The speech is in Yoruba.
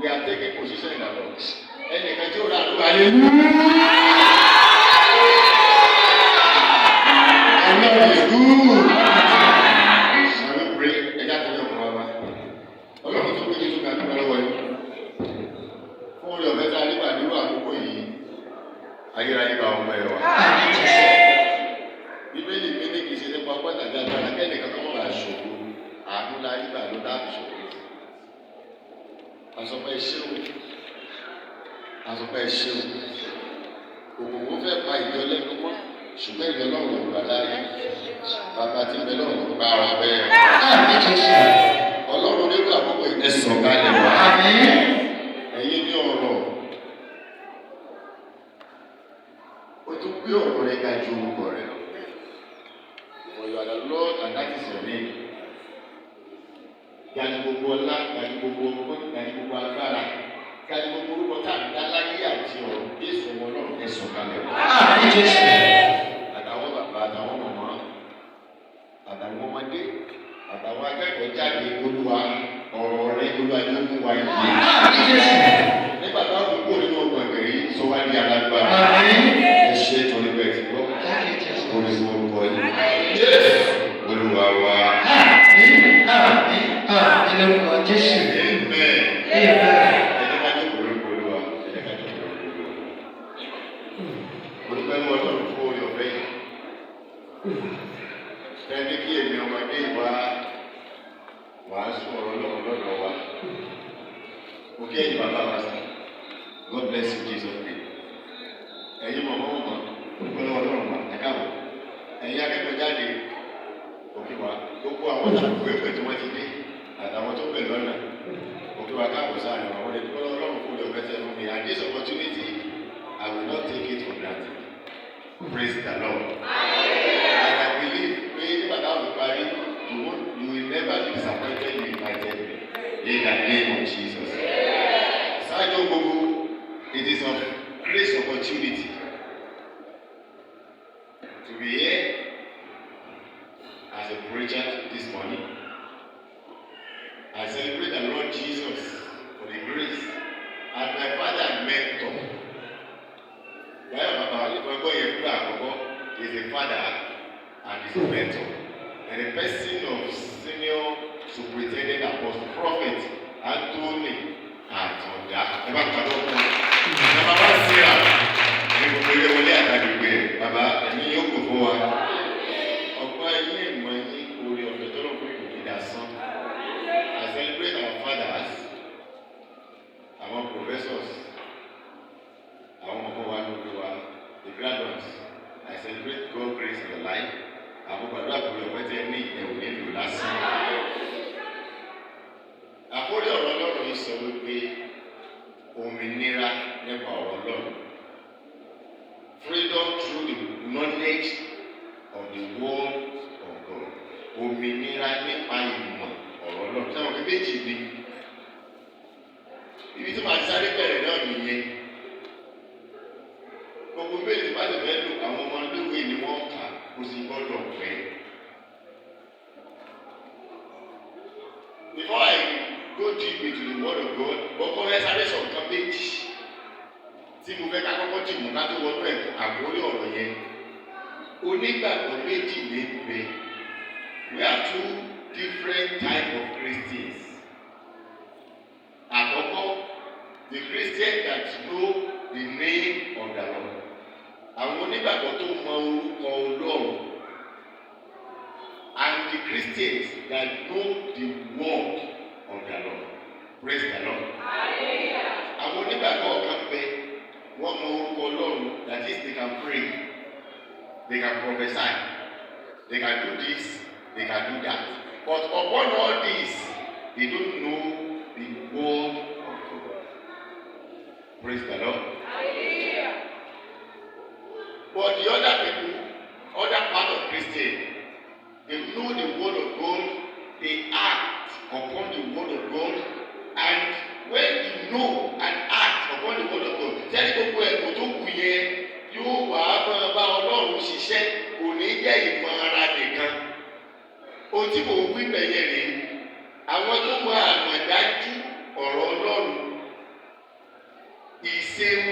We are taking position in the Lord. And you can do that. Hallelujah. The Lord is good. Shall we pray? And that's the Lord. Ọlọ́run tó gbé Jésù ká dúpẹ́ lọ́wọ́ yìí. Fún orí ọ̀fẹ́ tá a nígbà nínú àkókò yìí, ayérayé bá ọmọ ẹ̀ wá. Bíbélì pé ní kìí ṣe nípa ọgbọ́n tàbí agbára kẹ́nìkan tó wọ́n bá ṣòro. Àánú la nígbà ló dáàbò ṣòro. Àsọpẹ́ ṣéwù. Àsọpẹ́ ṣéwù. Òkùnkùn fẹ́ pa ìjọ lẹ́nu mọ́. Ṣùgbọ́n ìjọ lọ́rùn ò gbà láyé. Bàbá tí ń bẹ lọ́rùn ò bá wa bẹ́ẹ̀. Ọlọ́run nínú àkókò ìtẹ̀sán kalẹ̀ wá. Ẹ̀yin ní ọ̀rọ̀. O tún gbé ọ̀rọ̀ rẹ̀ ga ju orúkọ rẹ̀ lọ. For you are the Lord and that is your name. Gàdí gbogbo ọlá, gàdí gbogbo ọgbọ́n, gàdí gbogbo agbára, gàdí gbogbo orúkọ tá a dá láyé àti ọ̀rọ̀ Jésù ọmọ Ọlọ́run ẹ̀sán kalẹ̀ wá. Àtàwọn bàbá, àtàwọn màmá, àtàwọn ọmọdé, àtàwọn akẹ́kọ̀ọ́ jáde Olúwa ọ̀rọ̀ rẹ̀ Olúwa yóò mú wa yìí. Nígbà táwọn kò kó nínú ọgbọ̀n ẹ̀gbẹ̀ yìí sọ wá ní alágbára. Ẹ ṣe torí bẹ́ẹ̀ ti gbọ́. Orí orúkọ yìí. Olúwa wa. Lórúkọ Jésù. Amen. Ẹ jẹ́ ká jókòó lórúkọ Olúwa. Ẹ jẹ́ ká jókòó lórúkọ Olúwa. Mo dúpẹ́ lọ́wọ́ Ọlọ́run fún orí ọ̀fẹ́ yìí. Ẹni kí èmi ọmọdé wa wàásù ọ̀rọ̀ lọ́wọ́ lọ́dọ̀ wa. Mo kí ẹ̀yin bàbá wa sá. God bless you Jesus name. Ẹ̀yin mọ̀mọ́ mọ̀ pẹ̀lú Ọlọ́run wa ẹ̀ka wọ̀. Ẹ̀yin akẹ́kọ̀ọ́ jáde òkè wa. Gbogbo àwọn àgbẹ̀ pẹ̀ tí wọ́n ti dé àtàwọn tó bẹ̀ lọ́nà. Òkè wa káàbọ̀ sáà ni àwọn ẹ̀dùn Ọlọ́run fún ọ̀fẹ́ tẹ́ fún mi. And this opportunity I will not take it for granted. Praise the Lord. And I believe pé nígbà táwọn fi parí you will never be disappointed you invited me. In the name of Jesus. Ṣáájú gbogbo, it is of great opportunity to be here as a preacher this morning. I celebrate the Lord Jesus for the grace and my father and mentor. Báyọ̀ bàbá àlùkò yẹn fún àkọ́kọ́ is a father and is a mentor. And the person of senior superintendent apostle prophet Anthony Àtọ̀dá. Ẹ bá pàdé ọkùnrin. Ẹ bá bá sí à. Ní gbogbo ilé wọlé àtàgbègbè. Bàbá ẹ̀mí yóò kò fún wa. Ọ̀pọ̀ ẹ̀yìn ìmọ̀ ẹ̀yìn orí ọ̀fẹ́ tó lọ́kùn kò ní dasán. I celebrate our fathers, our professors, àwọn ọmọ wa lórí wa, the graduates. I celebrate God's grace in your life. Àwọn gbàdúrà kò lè wẹ́tẹ́ ní ẹ̀wù nílùú lásán. Àkórí ọ̀rọ̀ Ọlọ́run yìí sọ wípé òmìnira nípa ọ̀rọ̀ Ọlọ́run. Freedom through the knowledge of the word of God. Òmìnira nípa ìmọ̀ ọ̀rọ̀ Ọlọ́run. Ṣé àwọn méjì ni? Ibi tí màá sáré bẹ̀rẹ̀ náà nìyẹn. Gbogbo méjì bá ti fẹ́ lò àwọn ọmọ olówó ni wọ́n kà kó sì gbọ́dọ̀ pẹ́. Before I go deep into the word of God, kọ́kọ́ fẹ́ sáré sọ nǹkan méjì tí mo fẹ́ ká kọ́kọ́ dì mú ká tó wọnú ẹ̀kọ́ àkórí ọ̀rọ̀ yẹn. Onígbàgbọ́ méjì lè gbé. We have two different types of Christians. Àkọ́kọ́, the Christian that know the name of the Lord. Àwọn onígbàgbọ́ tó mọ orúkọ Ọlọ́run. And the Christians that know the word of the Lord. Praise the Lord. Àwọn onígbàgbọ́ kan bẹ wọ́n mọ orúkọ Ọlọ́run, that is they can pray, they can prophesy, they can do this, they can do that. But upon all this, they don't know the word of God. Praise the Lord. But the other people, other part of Christian, they know the word of God, they act upon the word of God, and when you know and act upon the word of God, tell gbogbo ẹ̀kọ́ tó kù yẹn yóò wá máa bá Ọlọ́run ṣiṣẹ́, kò ní jẹ́ ìmọ̀ ara nìkan. Ohun tí mò ń wí bẹ̀yẹ̀ rèé, àwọn tó mọ àmọ̀dájú ọ̀rọ̀ Ọlọ́run ìṣe